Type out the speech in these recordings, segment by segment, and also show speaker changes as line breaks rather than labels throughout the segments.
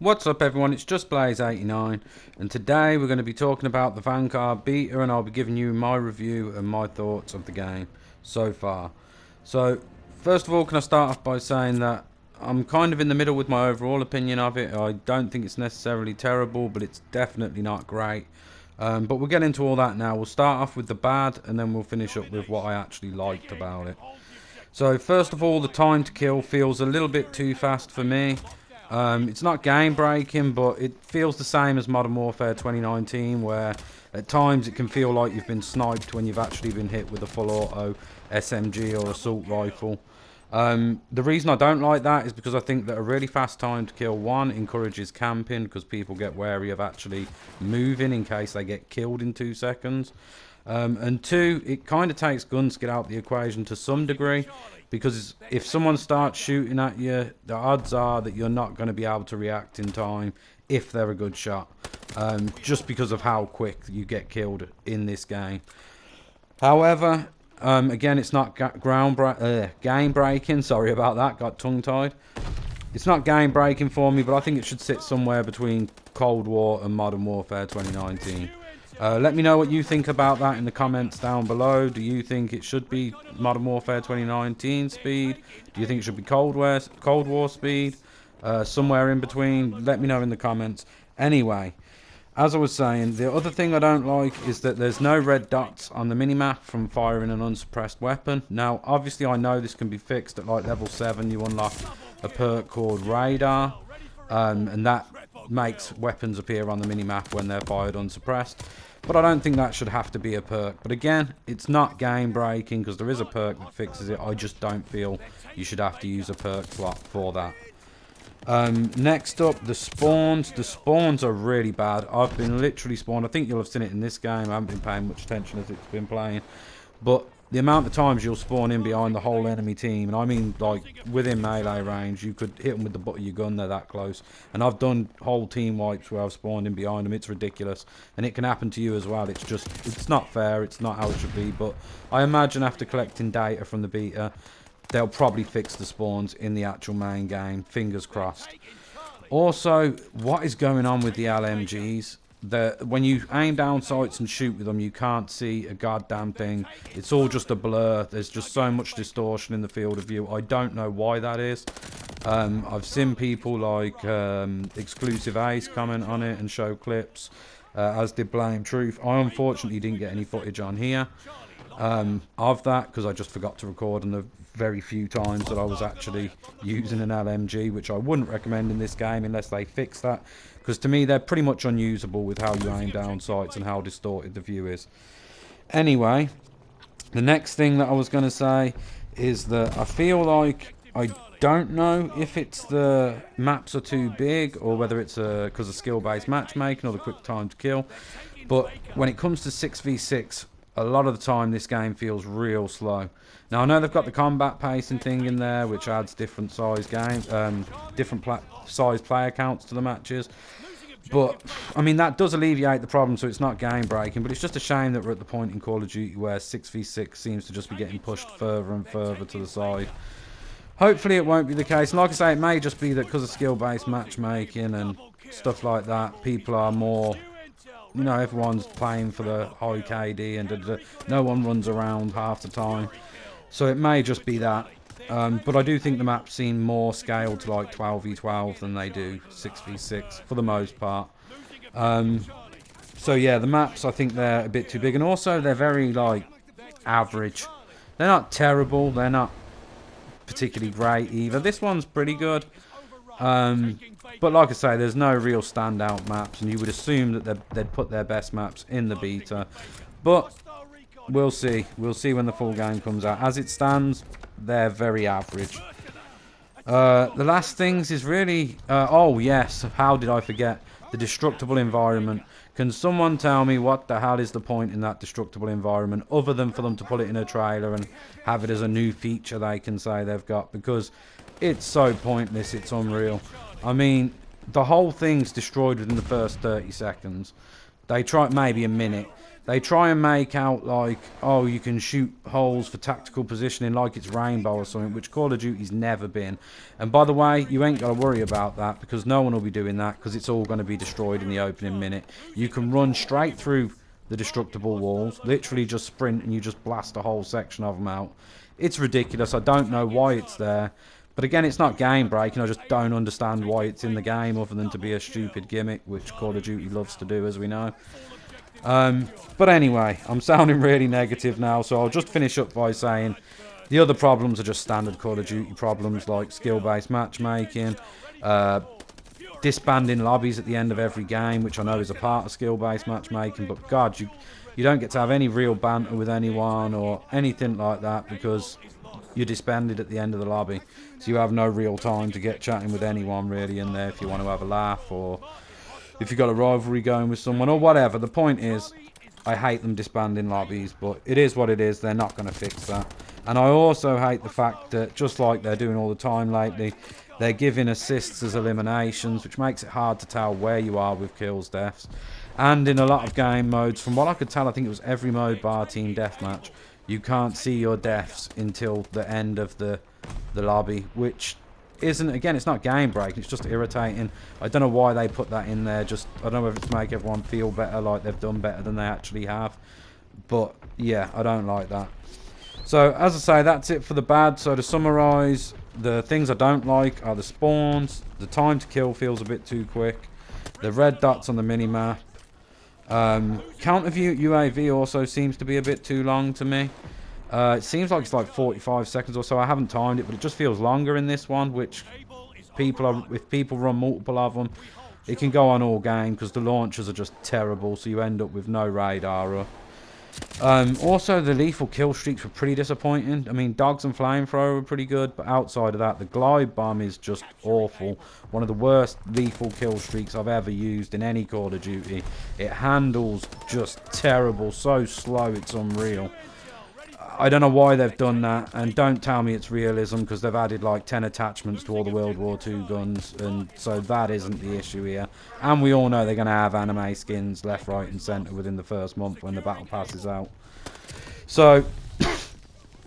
What's up everyone, it's just Blaze89 and today we're going to be talking about the Vanguard beta and I'll be giving you my review and my thoughts of the game so far. So first of all, can I start off by saying that I'm kind of in the middle with my overall opinion of it. I don't think it's necessarily terrible, but it's definitely not great. But we'll get into all that now. We'll start off with the bad and then we'll finish up with what I actually liked about it. So first of all, the time to kill feels a little bit too fast for me. It's not game breaking, but it feels the same as Modern Warfare 2019, where at times it can feel like you've been sniped when you've actually been hit with a full auto SMG or assault rifle. The reason I don't like that is because I think that a really fast time to kill, one, encourages camping because people get wary of actually moving in case they get killed in 2 seconds. And two, it kind of takes gun skill out of the equation to some degree, because if someone starts shooting at you, the odds are that you're not going to be able to react in time if they're a good shot, just because of how quick you get killed in this game. However, again, it's not game breaking. Sorry about that, got tongue tied. It's not game breaking for me, but I think it should sit somewhere between Cold War and Modern Warfare 2019. Let me know what you think about that in the comments down below. Do you think it should be Modern Warfare 2019 speed? Do you think it should be Cold War speed? Somewhere in between? Let me know in the comments. Anyway, as I was saying, the other thing I don't like is that there's no red dots on the minimap from firing an unsuppressed weapon. Now, obviously I know this can be fixed at like level 7. You unlock a perk called Radar, and that makes weapons appear on the minimap when they're fired unsuppressed. But I don't think that should have to be a perk. But again, it's not game breaking because there is a perk that fixes it. I just don't feel you should have to use a perk slot for that. Next up, the spawns. The spawns are really bad. I've been literally spawned. I think you'll have seen it in this game. I haven't been paying much attention as it's been playing. But the amount of times you'll spawn in behind the whole enemy team, and I mean like within melee range, you could hit them with the butt of your gun, they're that close. And I've done whole team wipes where I've spawned in behind them. It's ridiculous, and it can happen to you as well. It's not fair, it's not how it should be. But I imagine after collecting data from the beta, they'll probably fix the spawns in the actual main game, fingers crossed. Also, what is going on with the LMGs? When you aim down sights and shoot with them, you can't see a goddamn thing. It's all just a blur. There's just so much distortion in the field of view. I don't know why that is. I've seen people like Exclusive Ace comment on it and show clips, as did Blame Truth. I unfortunately didn't get any footage on here of that because I just forgot to record on the very few times that I was actually using an LMG, which I wouldn't recommend in this game unless they fix that, because to me they're pretty much unusable with how you aim down sights and how distorted the view is. Anyway, the next thing that I was going to say is that I feel like, I don't know if it's the maps are too big or whether it's because of skill-based matchmaking or the quick time to kill, but when it comes to 6v6, a lot of the time this game feels real slow. Now I know they've got the combat pacing thing in there, which adds different size size player counts to the matches. But I mean, that does alleviate the problem, so it's not game breaking. But it's just a shame that we're at the point in Call of Duty where 6v6 seems to just be getting pushed further and further to the side. Hopefully it won't be the case. And like I say, it may just be that because of skill-based matchmaking and stuff like that, people are more, you know, everyone's playing for the high KD and no one runs around half the time. So it may just be that. But I do think the maps seem more scaled to like 12v12 than they do 6v6 for the most part. So yeah, the maps, I think they're a bit too big. And also they're very like average. They're not terrible. They're not particularly great either. This one's pretty good. But like I say, there's no real standout maps, and you would assume that they'd put their best maps in the beta. But we'll see. We'll see when the full game comes out. As it stands, they're very average. The last things is really... oh, yes. How did I forget? The destructible environment. Can someone tell me what the hell is the point in that destructible environment, other than for them to put it in a trailer and have it as a new feature they can say they've got? Because it's so pointless, it's unreal. I mean, the whole thing's destroyed within the first 30 seconds. They try, maybe a minute. They try and make out like, oh, you can shoot holes for tactical positioning like it's Rainbow or something, which Call of Duty's never been. And by the way, you ain't got to worry about that, because no one will be doing that, because it's all going to be destroyed in the opening minute. You can run straight through the destructible walls, literally just sprint, and you just blast a whole section of them out. It's ridiculous. I don't know why it's there. But again, it's not game breaking. I just don't understand why it's in the game, other than to be a stupid gimmick, which Call of Duty loves to do, as we know. But anyway, I'm sounding really negative now, so I'll just finish up by saying the other problems are just standard Call of Duty problems, like skill-based matchmaking, disbanding lobbies at the end of every game, which I know is a part of skill-based matchmaking, but God, you don't get to have any real banter with anyone or anything like that, because you're disbanded at the end of the lobby, so you have no real time to get chatting with anyone really in there if you want to have a laugh, or if you've got a rivalry going with someone or whatever. The point is, I hate them disbanding lobbies, but it is what it is. They're not going to fix that. And I also hate the fact that, just like they're doing all the time lately, they're giving assists as eliminations, which makes it hard to tell where you are with kills, deaths. And in a lot of game modes, from what I could tell, I think it was every mode bar Team Deathmatch, you can't see your deaths until the end of the lobby, which isn't, again, it's not game breaking, it's just irritating. I don't know why they put that in there. Just, I don't know if it's to make everyone feel better, like they've done better than they actually have. But yeah, I don't like that. So as I say, that's it for the bad. So to summarise, the things I don't like are the spawns, the time to kill feels a bit too quick, the red dots on the minimap, counter view UAV also seems to be a bit too long to me. It seems like it's like 45 seconds or so. I haven't timed it, but it just feels longer in this one, which if people run multiple of them, it can go on all game, because the launchers are just terrible, so you end up with no radar up. Also, the lethal kill streaks were pretty disappointing. I mean, dogs and flamethrower were pretty good, but outside of that, the glide bomb is just awful. One of the worst lethal kill streaks I've ever used in any Call of Duty. It handles just terrible, so slow, it's unreal. I don't know why they've done that, and don't tell me it's realism, because they've added like 10 attachments to all the World War II guns, and so that isn't the issue here. And we all know they're going to have anime skins left, right and centre within the first month when the battle pass is out. So,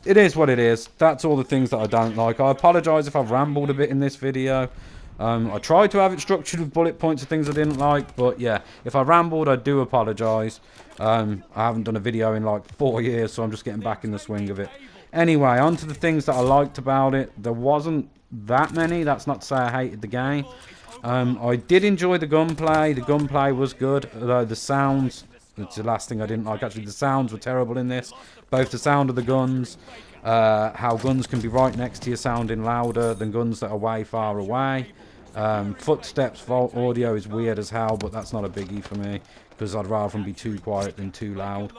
it is what it is. That's all the things that I don't like. I apologise if I've rambled a bit in this video. I tried to have it structured with bullet points of things I didn't like, but yeah, if I rambled, I do apologise. I haven't done a video in like 4 years, so I'm just getting back in the swing of it. Anyway, on to the things that I liked about it. There wasn't that many. That's not to say I hated the game. I did enjoy the gunplay. The gunplay was good, although the sounds, it's the last thing I didn't like. Actually, the sounds were terrible in this. Both the sound of the guns, how guns can be right next to you sounding louder than guns that are way far away. Footsteps audio is weird as hell, but that's not a biggie for me, because I'd rather them be too quiet than too loud.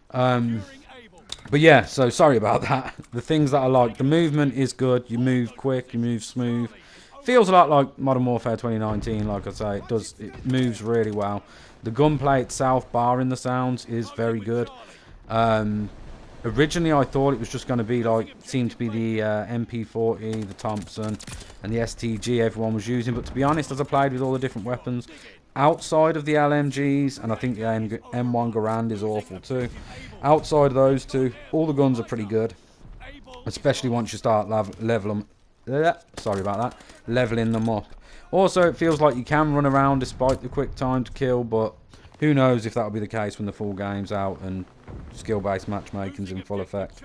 But yeah, so sorry about that. The things that I like, the movement is good. You move quick, you move smooth. Feels a lot like Modern Warfare 2019, like I say. It moves really well. The gunplay itself, barring the sounds, is very good. Originally, I thought it was just going to be like, seemed to be the MP40, the Thompson, and the STG everyone was using. But to be honest, as I played with all the different weapons, outside of the LMGs, and I think the M1 Garand is awful too. Outside of those two, all the guns are pretty good, especially once you start leveling them up. Also, it feels like you can run around despite the quick time to kill, but who knows if that'll be the case when the full game's out and skill-based matchmaking's in full effect.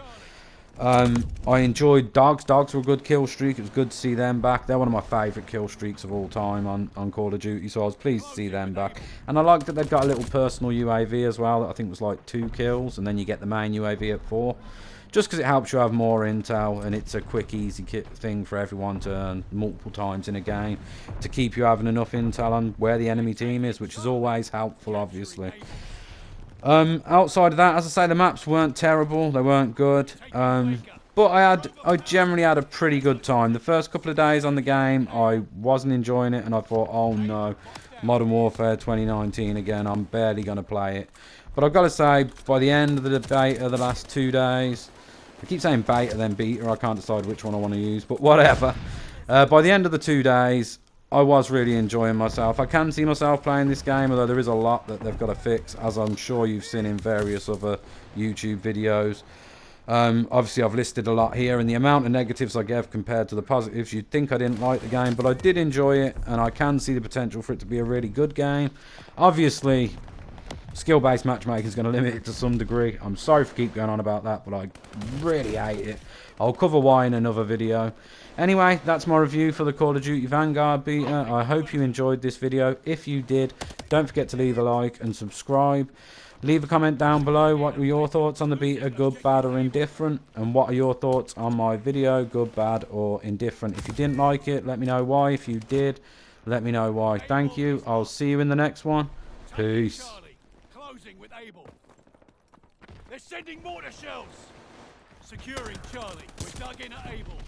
I enjoyed dogs. Dogs were a good kill streak. It was good to see them back. They're one of my favourite kill streaks of all time on Call of Duty, so I was pleased to see them back. And I like that they've got a little personal UAV as well, that I think was like 2 kills, and then you get the main UAV at 4. Just because it helps you have more intel, and it's a quick, easy thing for everyone to earn multiple times in a game, to keep you having enough intel on where the enemy team is, which is always helpful, obviously. Outside of that, as I say, the maps weren't terrible, they weren't good, but I generally had a pretty good time. The first couple of days on the game, I wasn't enjoying it, and I thought, oh no, Modern Warfare 2019 again, I'm barely going to play it. But I've got to say, by the end of the beta, the last 2 days, I keep saying beta then beta, I can't decide which one I want to use, but whatever. By the end of the 2 days, I was really enjoying myself. I can see myself playing this game, although there is a lot that they've got to fix, as I'm sure you've seen in various other YouTube videos. Obviously, I've listed a lot here, and the amount of negatives I gave compared to the positives, you'd think I didn't like the game, but I did enjoy it, and I can see the potential for it to be a really good game. Obviously, skill-based matchmaking is going to limit it to some degree. I'm sorry for keep going on about that, but I really hate it. I'll cover why in another video. Anyway, that's my review for the Call of Duty Vanguard beta. I hope you enjoyed this video. If you did, don't forget to leave a like and subscribe. Leave a comment down below. What were your thoughts on the beta, good, bad, or indifferent? And what are your thoughts on my video, good, bad, or indifferent? If you didn't like it, let me know why. If you did, let me know why. Thank you. I'll see you in the next one. Peace.
Closing with Able. They're sending mortar shells. Securing Charlie. We're dug in at Able.